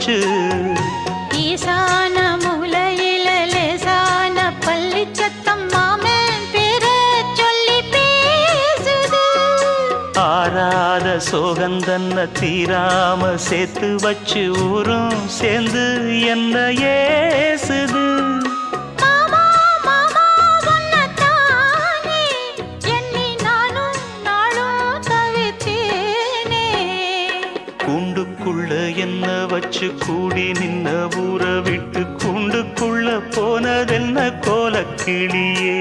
போச்சு. ஈசான மூலையில லேசான பள்ளி சத்தம் மாமன் பேர சொல்லி பேசுது. ஆறாத சோகந்தன்ன தீராம சேர்த்து வச்சு ஊரும் சேர்ந்து என்ன ஏசுது. கூண்டுக்குள்ள என்ன வச்சு கூடி நின்ன ஊரை விட்டு கூண்டுக்குள்ள போனதென்ன கோலக்கிளியே.